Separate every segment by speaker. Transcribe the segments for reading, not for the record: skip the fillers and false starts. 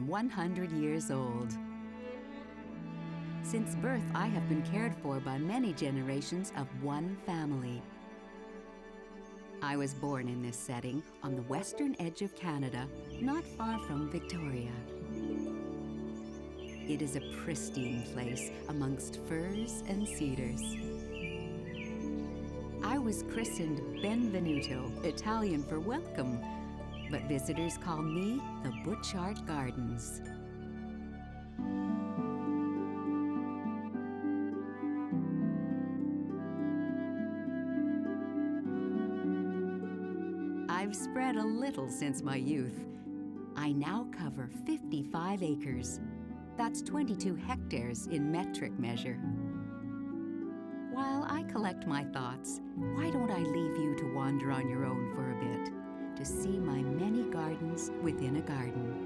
Speaker 1: 100 years old. Since birth, I have been cared for by many generations of one family. I was born in this setting on the western edge of Canada, not far from Victoria. It is a pristine place amongst firs and cedars. I was christened Benvenuto, Italian for welcome, but visitors call me the Butchart Gardens. I've spread a little since my youth. I now cover 55 acres. That's 22 hectares in metric measure. While I collect my thoughts, why don't I leave you to wander on your own for a bit, to see my many gardens within a garden.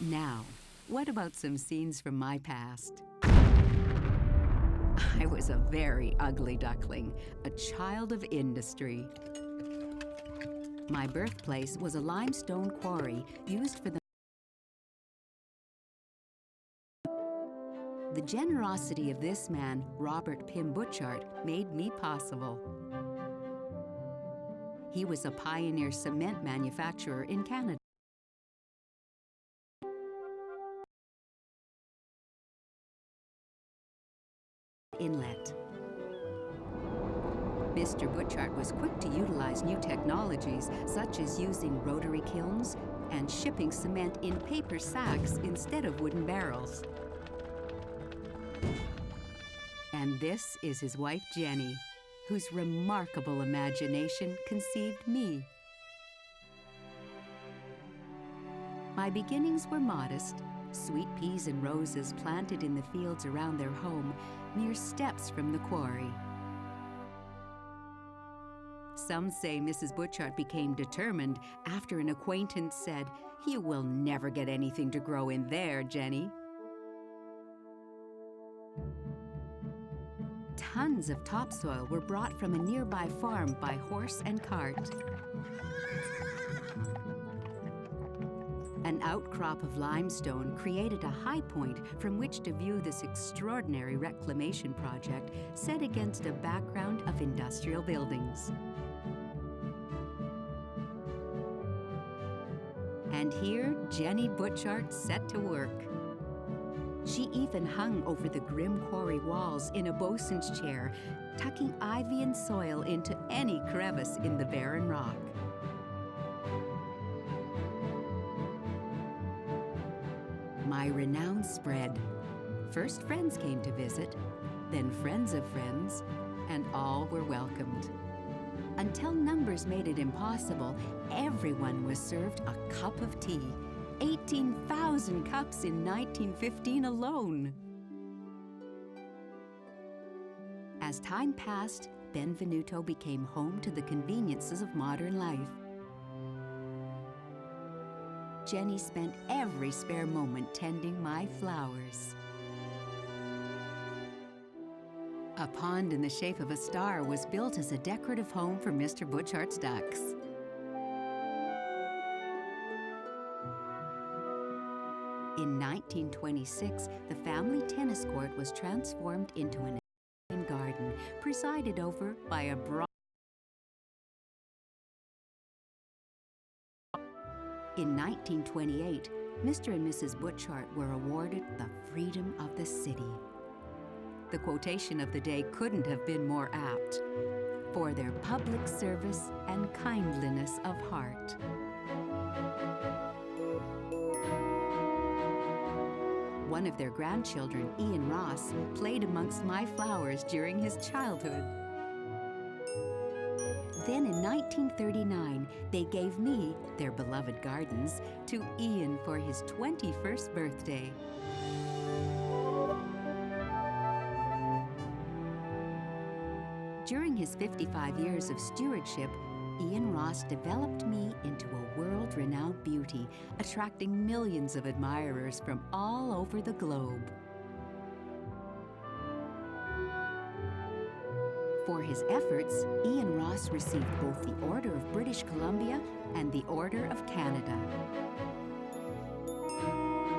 Speaker 1: Now, what about some scenes from my past? I was a very ugly duckling, a child of industry. My birthplace was a limestone quarry used for the generosity of this man, Robert Pym Butchart, made me possible. He was a pioneer cement manufacturer in Canada. Inlet. Mr. Butchart was quick to utilize new technologies, such as using rotary kilns and shipping cement in paper sacks instead of wooden barrels. And this is his wife, Jenny, whose remarkable imagination conceived me. My beginnings were modest. Sweet peas and roses planted in the fields around their home, mere steps from the quarry. Some say Mrs. Butchart became determined after an acquaintance said, "You will never get anything to grow in there, Jenny." Tons of topsoil were brought from a nearby farm by horse and cart. An outcrop of limestone created a high point from which to view this extraordinary reclamation project set against a background of industrial buildings. And here, Jenny Butchart set to work. She even hung over the grim quarry walls in a bosun's chair, tucking ivy and soil into any crevice in the barren rock. My renown spread. First friends came to visit, then friends of friends, and all were welcomed. Until numbers made it impossible, everyone was served a cup of tea. 18,000 cups in 1915 alone. As time passed, Benvenuto became home to the conveniences of modern life. Jenny spent every spare moment tending my flowers. A pond in the shape of a star was built as a decorative home for Mr. Butchart's ducks. In 1926, the family tennis court was transformed into an garden presided over by a broad. In 1928, Mr. and Mrs. Butchart were awarded the freedom of the city. The quotation of the day couldn't have been more apt: for their public service and kindliness of heart. One of their grandchildren, Ian Ross, played amongst my flowers during his childhood. Then in 1939, they gave me their beloved gardens to Ian for his 21st birthday. During his 55 years of stewardship, Ian Ross developed me into a world-renowned beauty, attracting millions of admirers from all over the globe. For his efforts, Ian Ross received both the Order of British Columbia and the Order of Canada.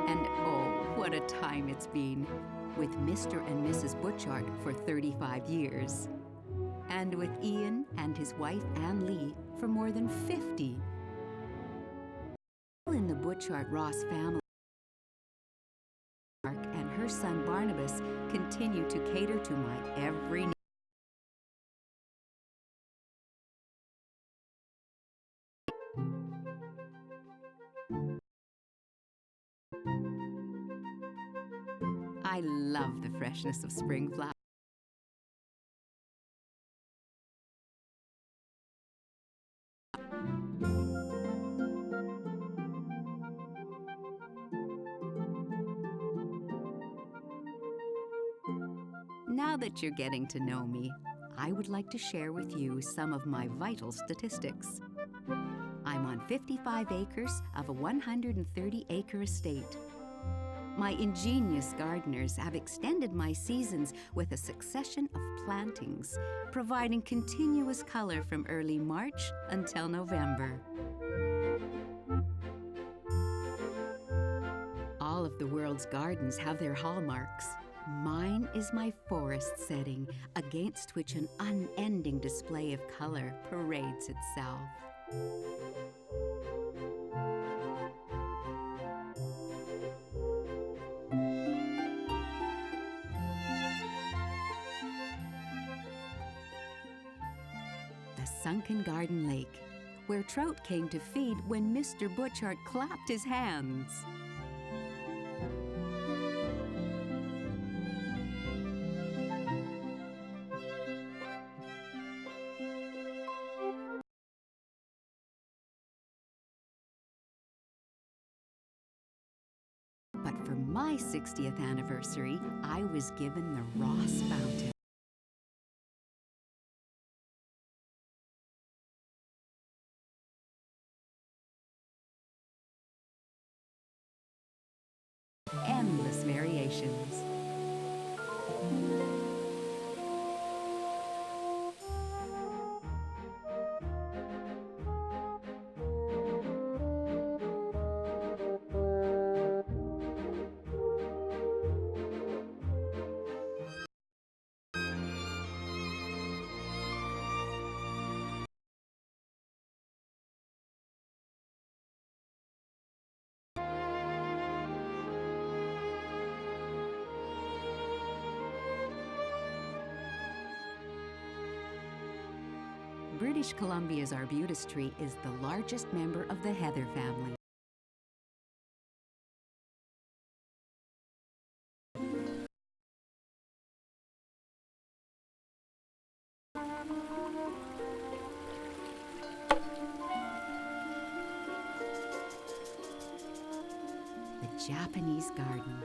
Speaker 1: And oh, what a time it's been, with Mr. and Mrs. Butchart for 35 years. And with Ian and his wife Ann Lee for more than 50. In the Butchart-Ross family, Mark and her son Barnabas continue to cater to my every need. I love the freshness of spring flowers. Now that you're getting to know me, I would like to share with you some of my vital statistics. I'm on 55 acres of a 130-acre estate. My ingenious gardeners have extended my seasons with a succession of plantings, providing continuous color from early March until November. All of the world's gardens have their hallmarks. Mine is my forest setting, against which an unending display of color parades itself. The sunken garden lake, where trout came to feed when Mr. Butchart clapped his hands. But for my 60th anniversary, I was given the Ross Fountain. Endless variations. British Columbia's arbutus tree is the largest member of the heather family. The Japanese garden.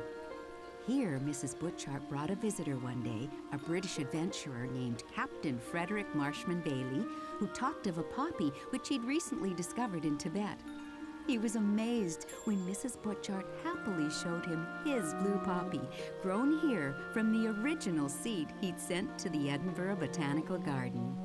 Speaker 1: Here, Mrs. Butchart brought a visitor one day, a British adventurer named Captain Frederick Marshman Bailey, who talked of a poppy which he'd recently discovered in Tibet. He was amazed when Mrs. Butchart happily showed him his blue poppy, grown here from the original seed he'd sent to the Edinburgh Botanical Garden.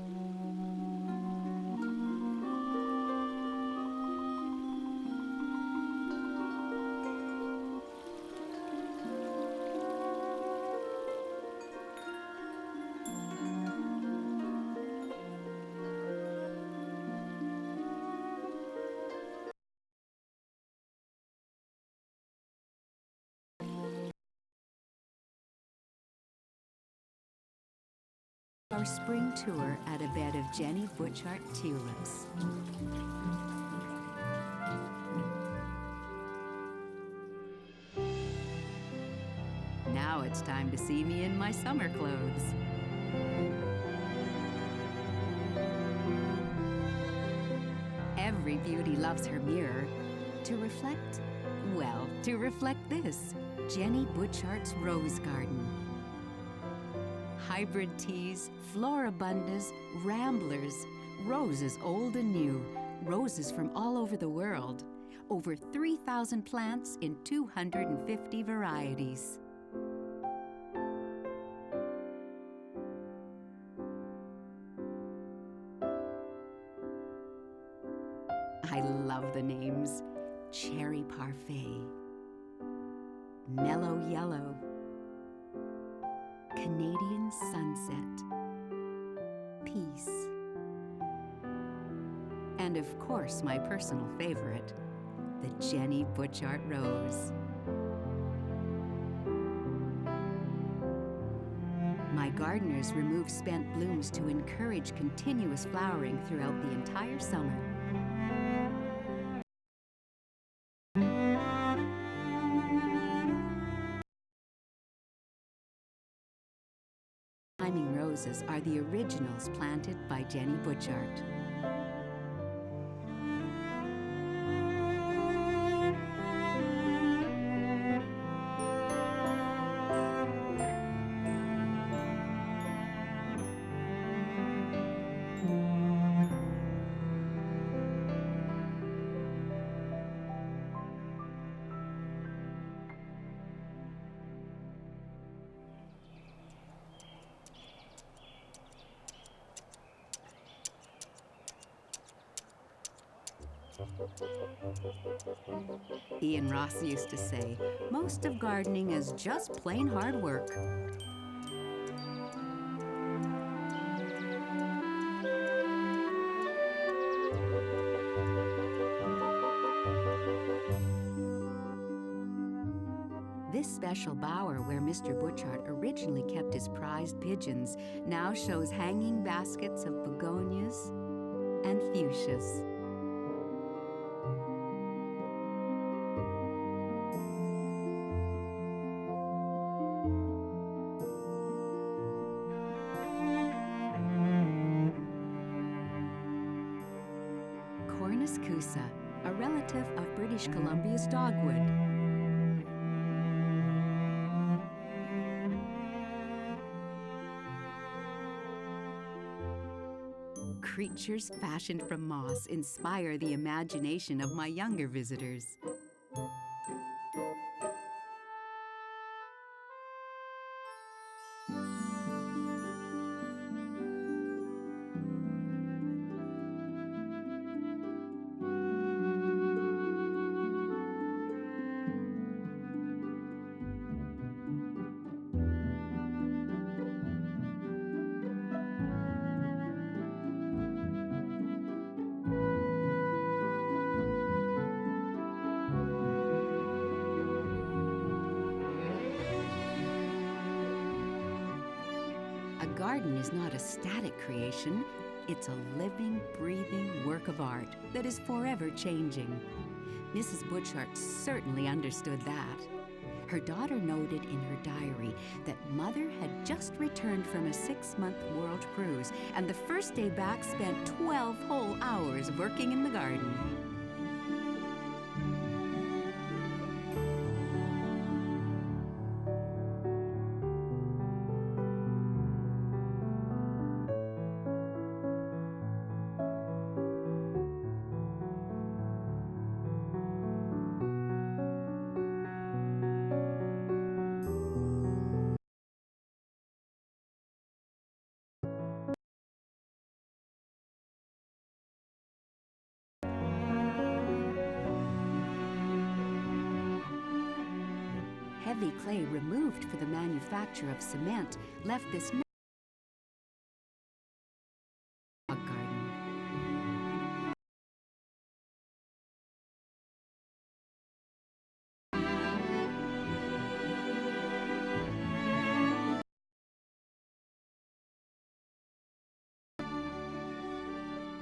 Speaker 1: Our spring tour at a bed of Jenny Butchart tulips. Now it's time to see me in my summer clothes. Every beauty loves her mirror. To reflect, well, to reflect this, Jenny Butchart's Rose Garden. Hybrid teas, floribundas, ramblers, roses old and new, roses from all over the world. Over 3,000 plants in 250 varieties. I love the names. Cherry Parfait, Mellow Yellow, Canadian Sunset, Peace, and of course my personal favorite, the Jenny Butchart Rose. My gardeners remove spent blooms to encourage continuous flowering throughout the entire summer. Climbing roses are the originals planted by Jenny Butchart. Ian Ross used to say, most of gardening is just plain hard work. This special bower where Mr. Butchart originally kept his prized pigeons now shows hanging baskets of begonias and fuchsias. Cornus Cusa, a relative of British Columbia's dogwood. Creatures fashioned from moss inspire the imagination of my younger visitors. A garden is not a static creation, it's a living, breathing work of art that is forever changing. Mrs. Butchart certainly understood that. Her daughter noted in her diary that Mother had just returned from a 6-month world cruise, and the first day back spent 12 whole hours working in the garden. Heavy clay removed for the manufacture of cement left this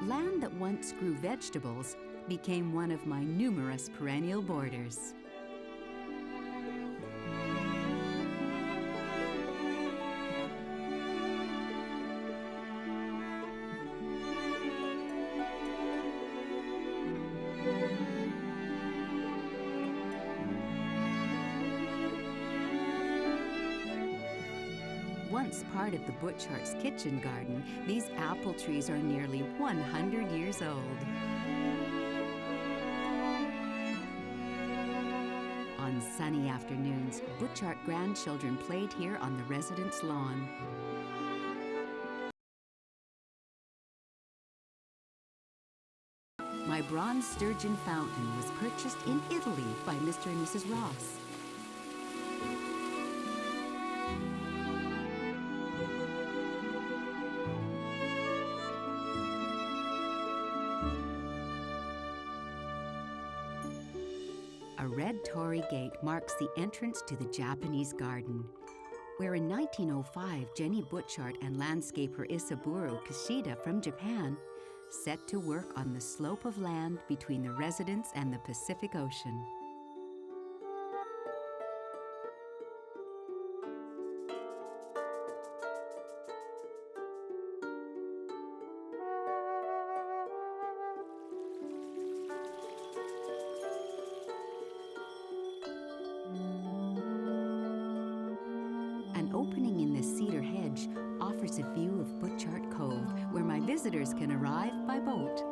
Speaker 1: land that once grew vegetables became one of my numerous perennial borders. Once part of the Butchart's kitchen garden, these apple trees are nearly 100 years old. On sunny afternoons, Butchart grandchildren played here on the residence lawn. My bronze sturgeon fountain was purchased in Italy by Mr. and Mrs. Ross. A red torii gate marks the entrance to the Japanese garden, where in 1905 Jenny Butchart and landscaper Isaburo Kishida from Japan set to work on the slope of land between the residence and the Pacific Ocean. An opening in the cedar hedge offers a view of Butchart Cove, where my visitors can arrive by boat.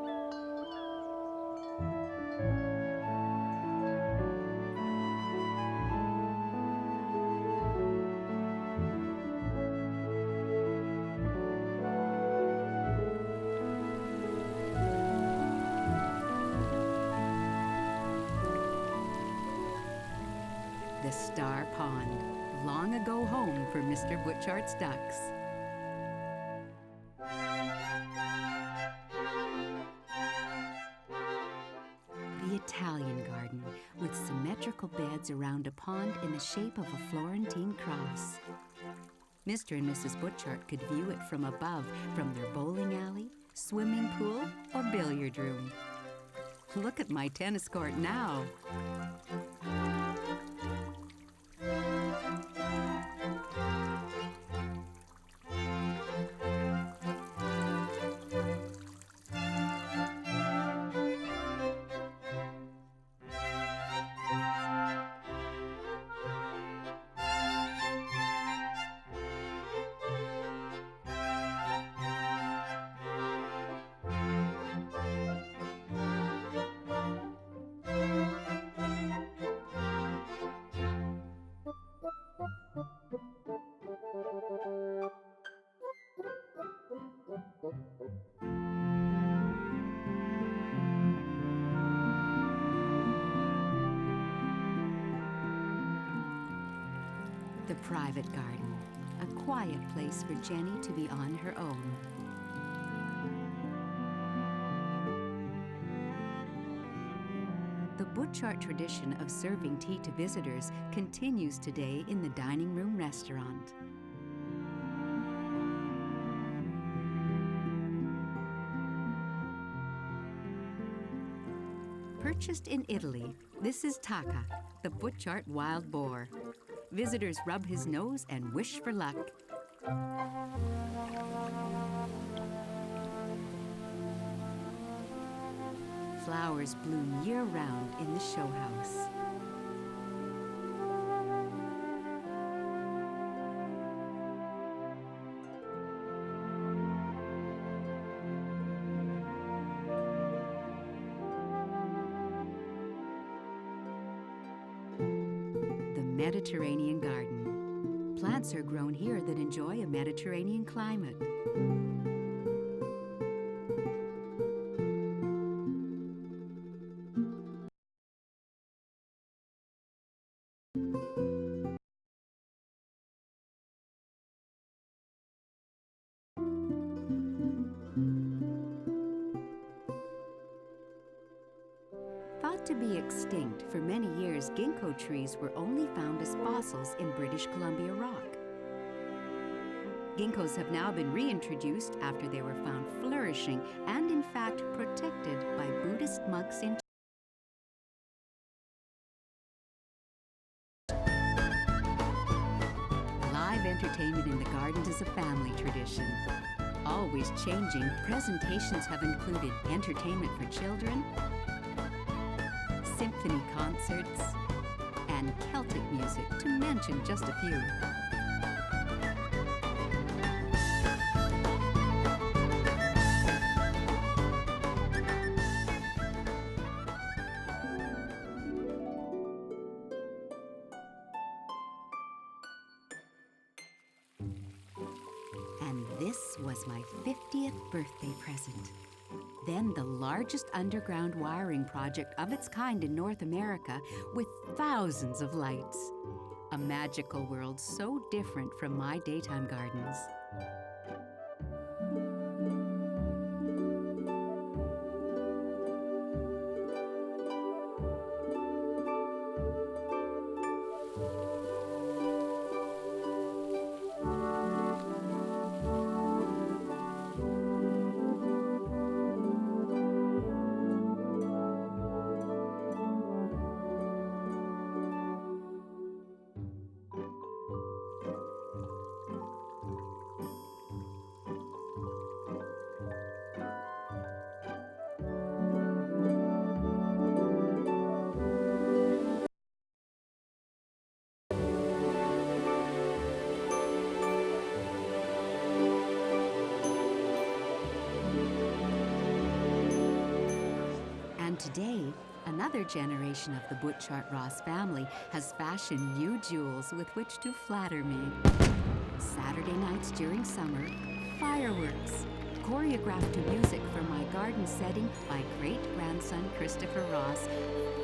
Speaker 1: The Star Pond, long ago home for Mr. Butchart's ducks. The Italian garden, with symmetrical beds around a pond in the shape of a Florentine cross. Mr. and Mrs. Butchart could view it from above, from their bowling alley, swimming pool, or billiard room. Look at my tennis court now. The private garden, a quiet place for Jenny to be on her own. The Butchart tradition of serving tea to visitors continues today in the dining room restaurant. Purchased in Italy, this is Taka, the Butchart wild boar. Visitors rub his nose and wish for luck. Flowers bloom year-round in the show house. Mediterranean garden. Plants are grown here that enjoy a Mediterranean climate. Thought to be extinct, for many years ginkgo trees were only found as fossils in British Columbia rock. Ginkgos have now been reintroduced after they were found flourishing and, in fact, protected by Buddhist monks in Live entertainment in the gardens is a family tradition. Always changing, presentations have included entertainment for children, symphony concerts, and Celtic music, to mention just a few. And this was my 50th birthday present. Then the largest underground wiring project of its kind in North America, with thousands of lights. A magical world so different from my daytime gardens. And today, another generation of the Butchart+ family has fashioned new jewels with which to flatter me. Saturday nights during summer, fireworks, choreographed to music from my garden setting by great-grandson Christopher Ross,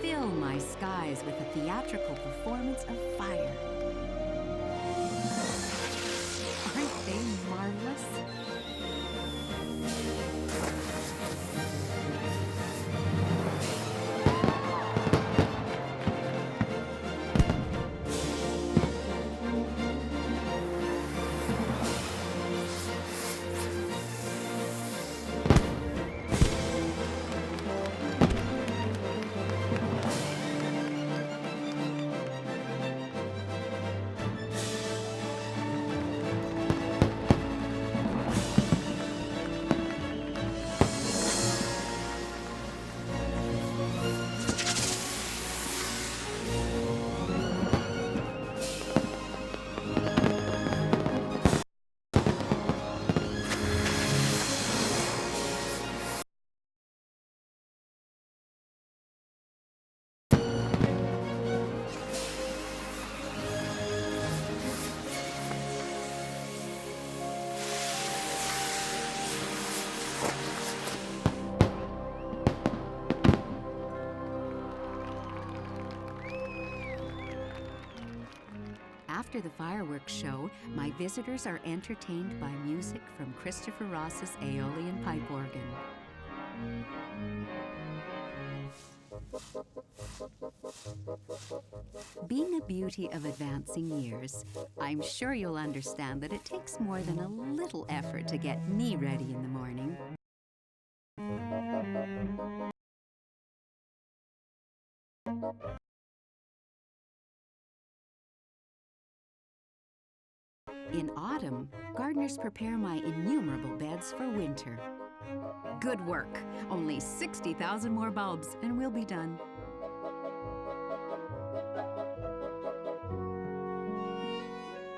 Speaker 1: fill my skies with a theatrical performance of fire. Aren't they marvelous? After the fireworks show, my visitors are entertained by music from Christopher Ross's Aeolian pipe organ. Being a beauty of advancing years, I'm sure you'll understand that it takes more than a little effort to get me ready in the morning. In autumn, gardeners prepare my innumerable beds for winter. Good work! Only 60,000 more bulbs and we'll be done.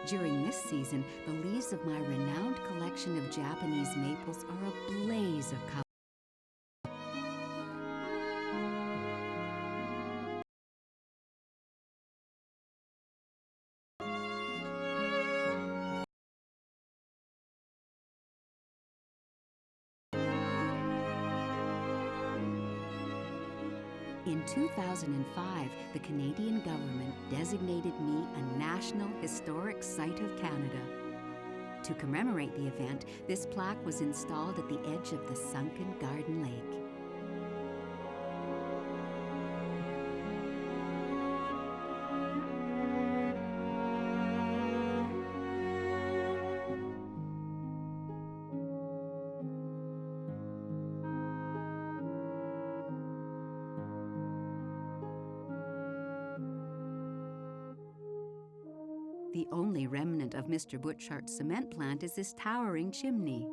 Speaker 1: During this season, the leaves of my renowned collection of Japanese maples are a blaze of color. In 2005, the Canadian government designated me a National Historic Site of Canada. To commemorate the event, this plaque was installed at the edge of the sunken Garden Lake. The only remnant of Mr. Butchart's cement plant is this towering chimney.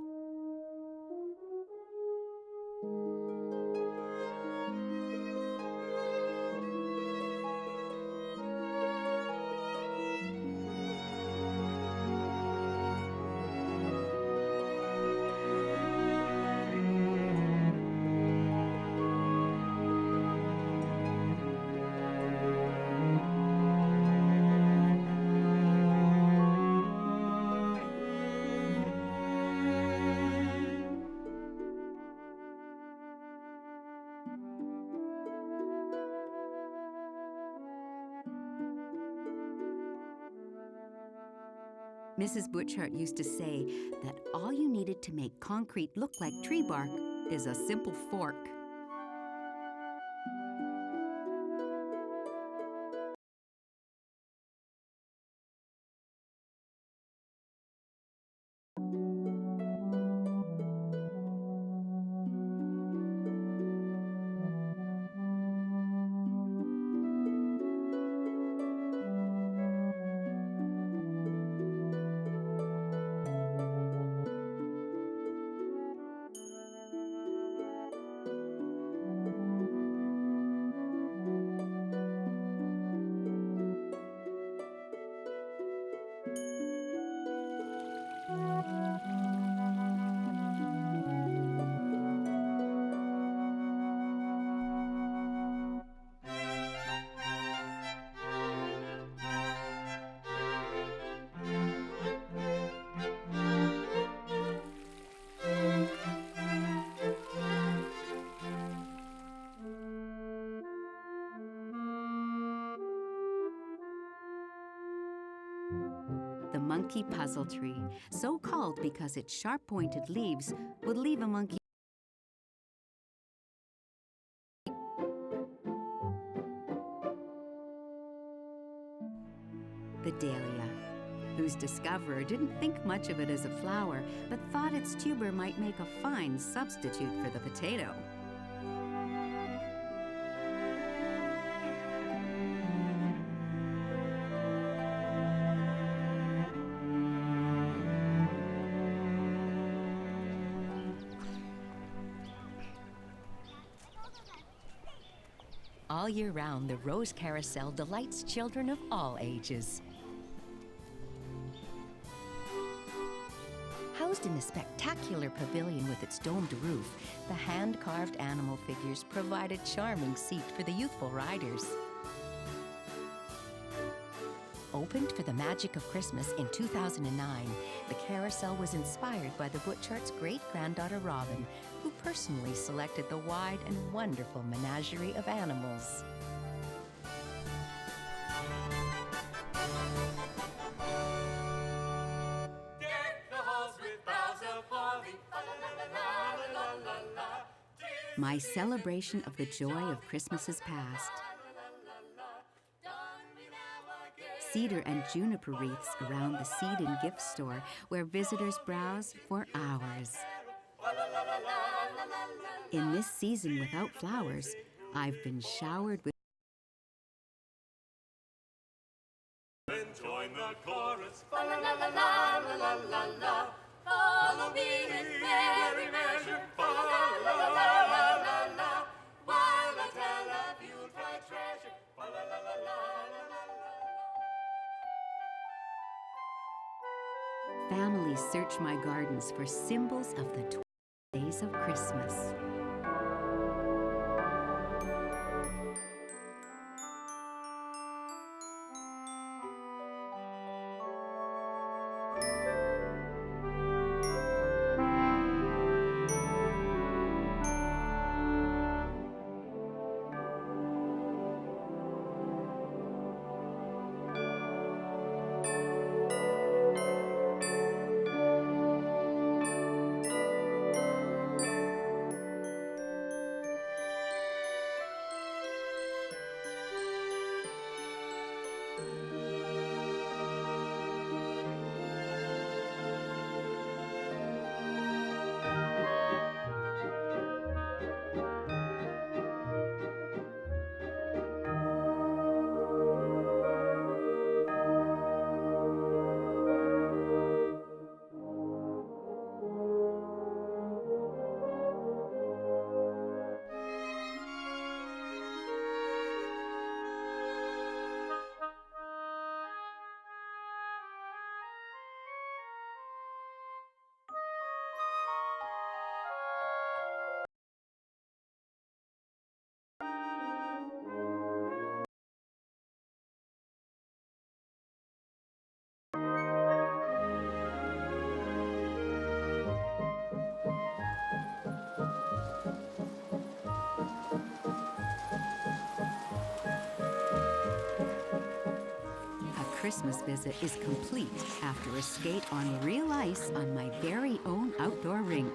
Speaker 1: Mrs. Butchart used to say that all you needed to make concrete look like tree bark is a simple fork. The monkey puzzle tree, so called because its sharp-pointed leaves would leave a monkey. The dahlia, whose discoverer didn't think much of it as a flower, but thought its tuber might make a fine substitute for the potato. All year round, the Rose Carousel delights children of all ages. Housed in the spectacular pavilion with its domed roof, the hand-carved animal figures provide a charming seat for the youthful riders. Opened for the magic of Christmas in 2009, the carousel was inspired by the Butchart's great-granddaughter Robin, who personally selected the wide and wonderful menagerie of animals. My celebration of the joy of Christmas is past. Cedar and juniper wreaths around the seed and gift store where visitors browse for hours. In this season without flowers, I've been showered with.
Speaker 2: Join the chorus. Fa la la la la la la la. Follow me in merry measure. Fa la la la la la la. While I tell of Yuletide treasure. Fa la la la la la la.
Speaker 1: Families search my gardens for symbols of the 12 days of Christmas. Christmas visit is complete after a skate on real ice on my very own outdoor rink.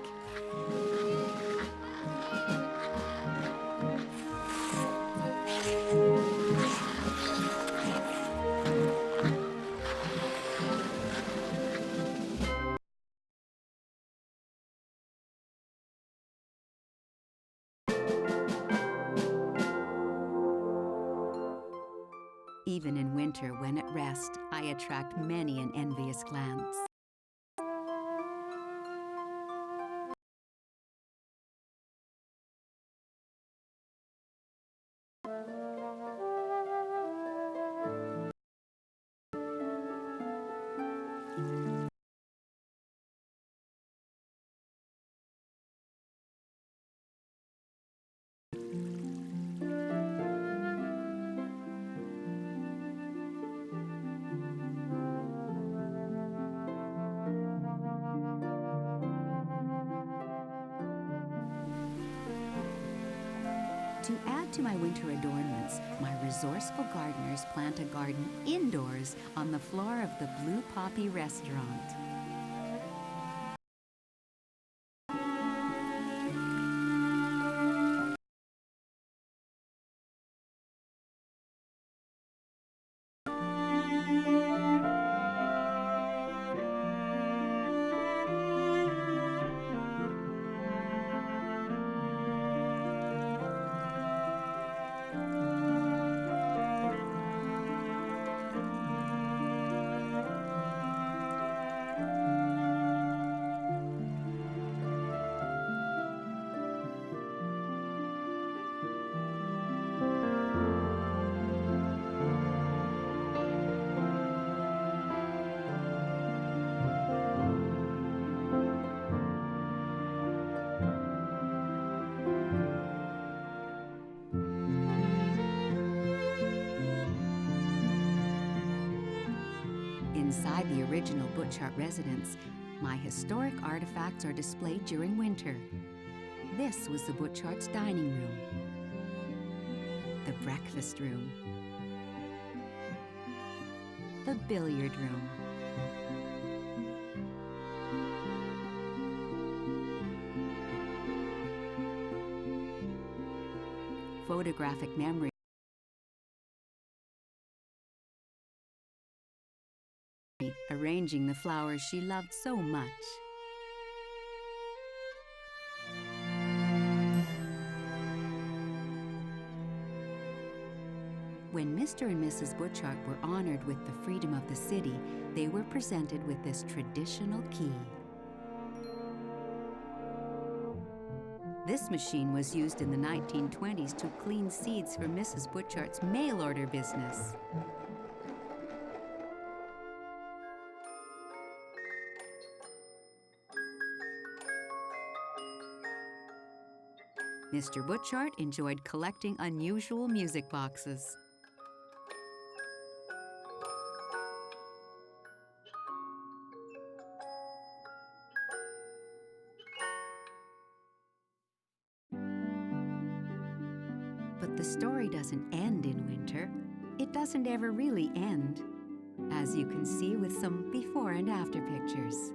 Speaker 1: Even in winter, when at rest, I attract many an envious glance. To add to my winter adornments, my resourceful gardeners plant a garden indoors on the floor of the Blue Poppy restaurant. Inside the original Butchart residence, my historic artifacts are displayed during winter. This was the Butchart's dining room, the breakfast room, the billiard room, photographic memory, arranging the flowers she loved so much. When Mr. and Mrs. Butchart were honored with the freedom of the city, they were presented with this traditional key. This machine was used in the 1920s to clean seeds for Mrs. Butchart's mail order business. Mr. Butchart enjoyed collecting unusual music boxes. But the story doesn't end in winter. It doesn't ever really end, as you can see with some before and after pictures.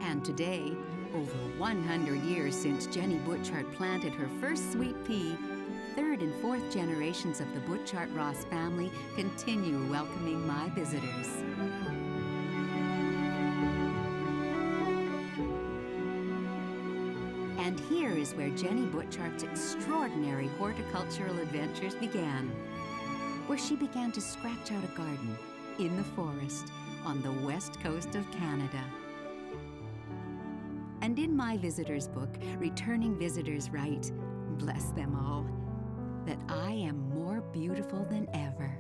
Speaker 1: And today, over 100 years since Jenny Butchart planted her first sweet pea, third and fourth generations of the Butchart-Ross family continue welcoming my visitors. And here is where Jenny Butchart's extraordinary horticultural adventures began, where she began to scratch out a garden in the forest on the west coast of Canada. And in my visitor's book, returning visitors write, bless them all, that I am more beautiful than ever.